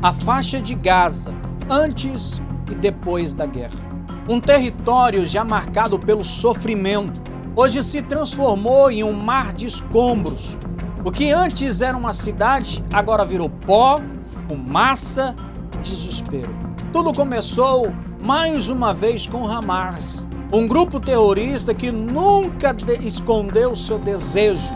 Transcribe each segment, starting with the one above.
a faixa de Gaza, antes e depois da guerra. Um território já marcado pelo sofrimento, hoje se transformou em um mar de escombros. O que antes era uma cidade, agora virou pó, fumaça, desespero. Tudo começou mais uma vez com Hamas, um grupo terrorista que nunca escondeu seu desejo,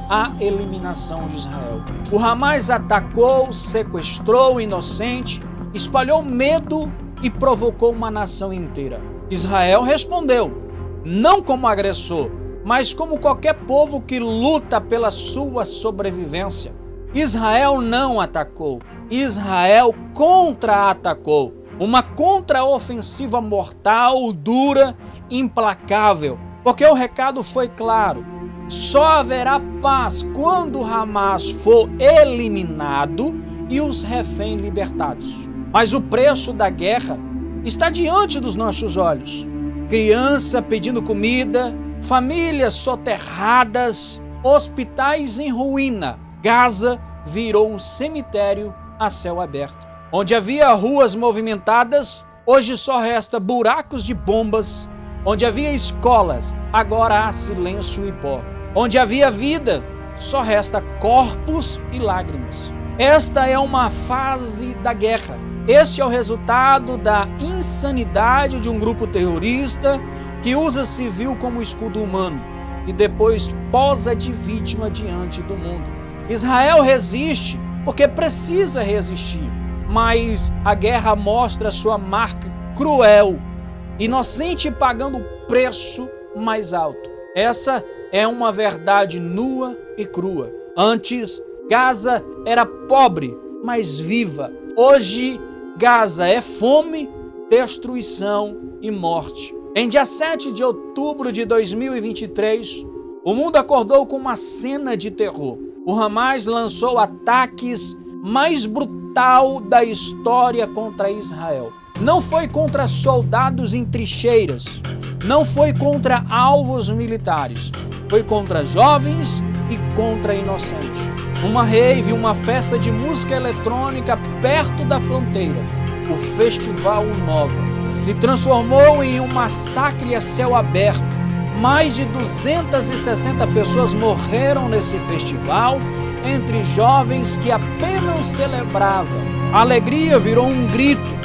a eliminação de Israel. O Hamas atacou, sequestrou o inocente, espalhou medo e provocou uma nação inteira. Israel respondeu, não como agressor, mas como qualquer povo que luta pela sua sobrevivência. Israel não atacou, Israel contra-atacou. Uma contra-ofensiva mortal, dura, implacável. Porque o recado foi claro, só haverá paz quando Hamas for eliminado e os reféns libertados. Mas o preço da guerra está diante dos nossos olhos. Criança pedindo comida, famílias soterradas, hospitais em ruína. Gaza virou um cemitério a céu aberto. Onde havia ruas movimentadas, hoje só resta buracos de bombas. Onde havia escolas, agora há silêncio e pó. Onde havia vida, só resta corpos e lágrimas. Esta é uma fase da guerra. Este é o resultado da insanidade de um grupo terrorista que usa civil como escudo humano e depois posa de vítima diante do mundo. Israel resiste porque precisa resistir, mas a guerra mostra sua marca cruel, inocente pagando o preço mais alto. Essa é uma verdade nua e crua. Antes, Gaza era pobre, mas viva. Hoje, Gaza é fome, destruição e morte. Em dia 7 de outubro de 2023, o mundo acordou com uma cena de terror. O Hamas lançou ataques mais brutal da história contra Israel. Não foi contra soldados em trincheiras, não foi contra alvos militares, foi contra jovens e contra inocentes. Uma rave, uma festa de música eletrônica perto da fronteira, o Festival Nova, se transformou em um massacre a céu aberto. Mais de 260 pessoas morreram nesse festival, entre jovens que apenas celebravam. A alegria virou um grito.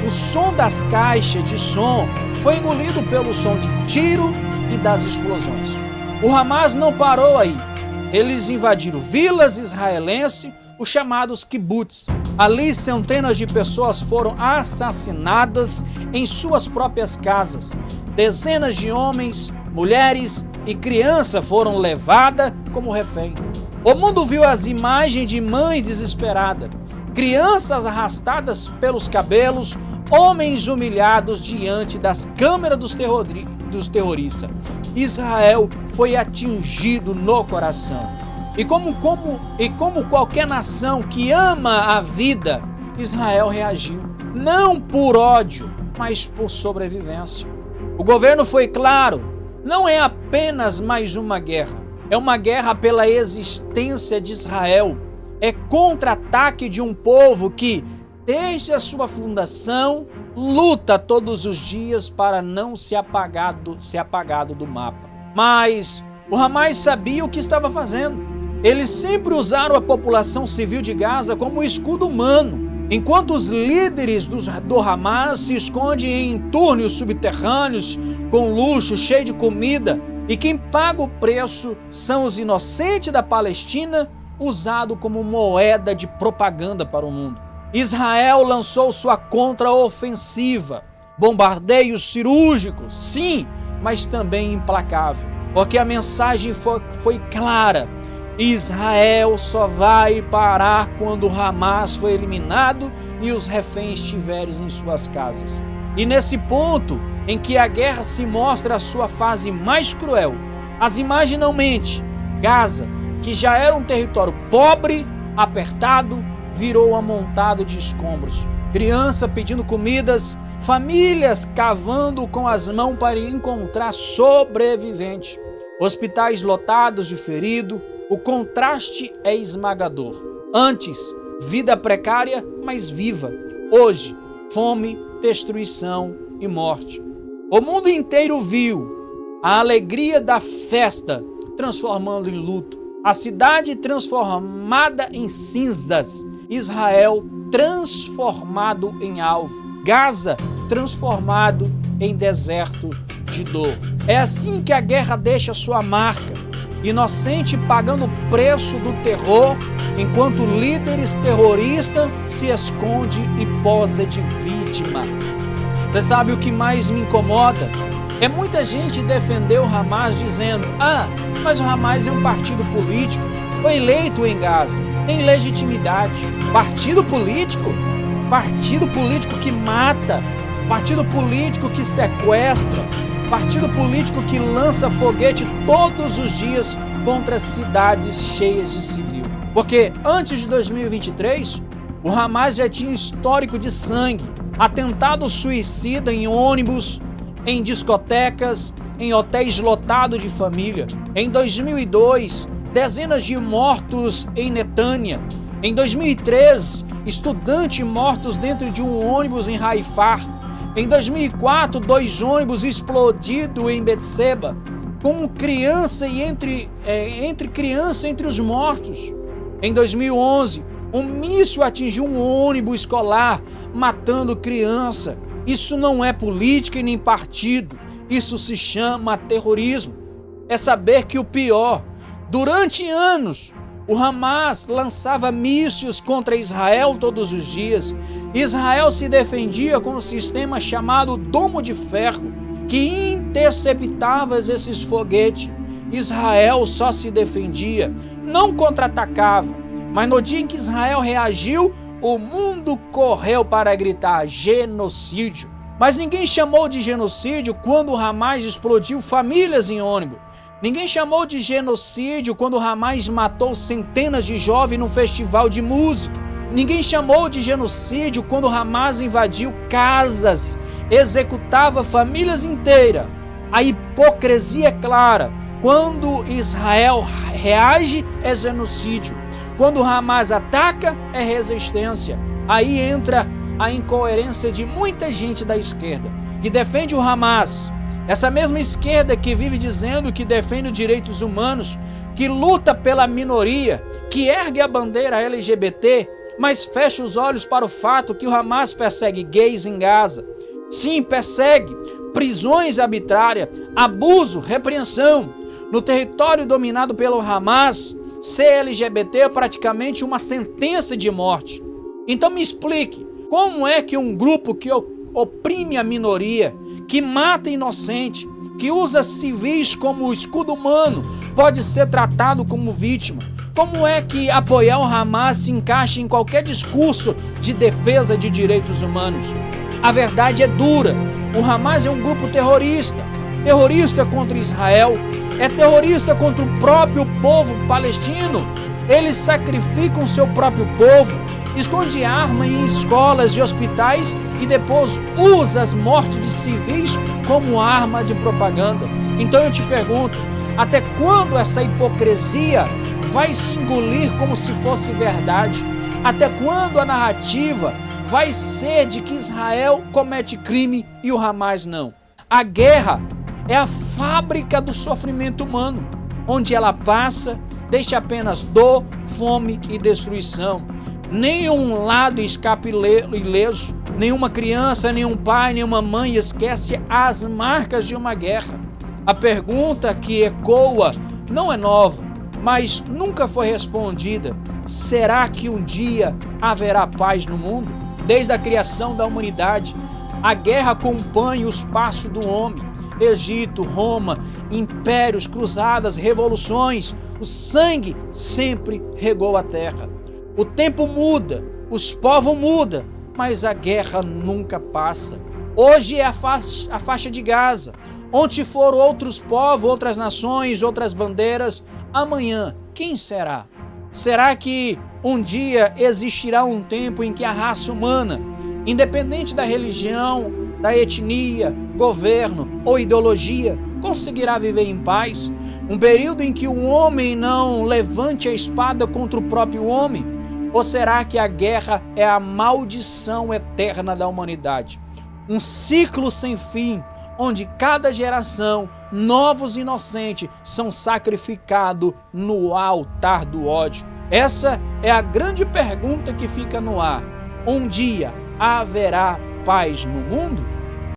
O som das caixas de som foi engolido pelo som de tiro e das explosões. O Hamas não parou aí. Eles invadiram vilas israelenses, os chamados kibbutz. Ali, centenas de pessoas foram assassinadas em suas próprias casas. Dezenas de homens, mulheres e crianças foram levadas como refém. O mundo viu as imagens de mães desesperadas, crianças arrastadas pelos cabelos, homens humilhados diante das câmeras dos terroristas. Israel foi atingido no coração. E como qualquer nação que ama a vida, Israel reagiu. Não por ódio, mas por sobrevivência. O governo foi claro, não é apenas mais uma guerra. É uma guerra pela existência de Israel. É contra-ataque de um povo que, desde a sua fundação, luta todos os dias para não ser apagado do mapa. Mas o Hamas sabia o que estava fazendo. Eles sempre usaram a população civil de Gaza como escudo humano, enquanto os líderes do Hamas se escondem em túneis subterrâneos com luxo, cheio de comida, e quem paga o preço são os inocentes da Palestina, usado como moeda de propaganda para o mundo. Israel lançou sua contra-ofensiva, bombardeios cirúrgicos, sim, mas também implacável, porque a mensagem foi clara. Israel só vai parar quando o Hamas for eliminado e os reféns estiverem em suas casas. E nesse ponto em que a guerra se mostra a sua fase mais cruel, as imagens não mentem. Gaza, que já era um território pobre, apertado, virou um amontado de escombros. Criança pedindo comidas, famílias cavando com as mãos para encontrar sobreviventes. Hospitais lotados de feridos. O contraste é esmagador. Antes, vida precária, mas viva. Hoje, fome, destruição e morte. O mundo inteiro viu a alegria da festa transformando em luto. A cidade transformada em cinzas. Israel transformado em alvo. Gaza transformado em deserto de dor. É assim que a guerra deixa sua marca. Inocente pagando o preço do terror, enquanto líderes terroristas se esconde e posa de vítima. Você sabe o que mais me incomoda? É muita gente defender o Hamas dizendo: mas o Hamas é um partido político, foi eleito em Gaza, tem legitimidade. Partido político? Partido político que mata, partido político que sequestra, partido político que lança foguete todos os dias contra cidades cheias de civil. Porque antes de 2023, o Hamas já tinha histórico de sangue, atentado suicida em ônibus, em discotecas, em hotéis lotados de família. Em 2002, dezenas de mortos em Netânia. Em 2013, estudantes mortos dentro de um ônibus em Haifar. Em 2004, 2 ônibus explodidos em Betseba, com criança e entre os mortos. Em 2011, um míssil atingiu um ônibus escolar, matando criança. Isso não é política e nem partido, isso se chama terrorismo. É saber que o pior, durante anos, o Hamas lançava mísseis contra Israel todos os dias. Israel se defendia com um sistema chamado Domo de Ferro, que interceptava esses foguetes. Israel só se defendia, não contra-atacava. Mas no dia em que Israel reagiu, o mundo correu para gritar genocídio. Mas ninguém chamou de genocídio quando o Hamas explodiu famílias em ônibus. Ninguém chamou de genocídio quando o Hamas matou centenas de jovens num festival de música. Ninguém chamou de genocídio quando o Hamas invadiu casas, executava famílias inteiras. A hipocrisia é clara. Quando Israel reage, é genocídio. Quando o Hamas ataca, é resistência. Aí entra a incoerência de muita gente da esquerda, que defende o Hamas. Essa mesma esquerda que vive dizendo que defende os direitos humanos, que luta pela minoria, que ergue a bandeira LGBT, mas fecha os olhos para o fato que o Hamas persegue gays em Gaza. Sim, persegue. Prisões arbitrárias, abuso, repreensão. No território dominado pelo Hamas, ser LGBT é praticamente uma sentença de morte. Então me explique, como é que um grupo que oprime a minoria, que mata inocente, que usa civis como escudo humano, pode ser tratado como vítima? Como é que apoiar o Hamas se encaixa em qualquer discurso de defesa de direitos humanos? A verdade é dura. O Hamas é um grupo terrorista. Terrorista contra Israel, é terrorista contra o próprio povo palestino. Eles sacrificam seu próprio povo, esconde arma em escolas e hospitais e depois usa as mortes de civis como arma de propaganda. Então eu te pergunto, até quando essa hipocrisia vai se engolir como se fosse verdade? Até quando a narrativa vai ser de que Israel comete crime e o Hamas não? A guerra é a fábrica do sofrimento humano. Onde ela passa, deixa apenas dor, fome e destruição. Nenhum lado escapa ileso. Nenhuma criança, nenhum pai, nenhuma mãe esquece as marcas de uma guerra. A pergunta que ecoa não é nova, mas nunca foi respondida. Será que um dia haverá paz no mundo? Desde a criação da humanidade, a guerra acompanha os passos do homem. Egito, Roma, impérios, cruzadas, revoluções, o sangue sempre regou a terra. O tempo muda, os povos mudam, mas a guerra nunca passa. Hoje é a faixa de Gaza. Onde foram outros povos, outras nações, outras bandeiras, amanhã quem será? Será que um dia existirá um tempo em que a raça humana, independente da religião, da etnia, governo ou ideologia, conseguirá viver em paz? Um período em que o homem não levante a espada contra o próprio homem? Ou será que a guerra é a maldição eterna da humanidade? Um ciclo sem fim, onde cada geração, novos inocentes, são sacrificados no altar do ódio. Essa é a grande pergunta que fica no ar. Um dia haverá paz no mundo?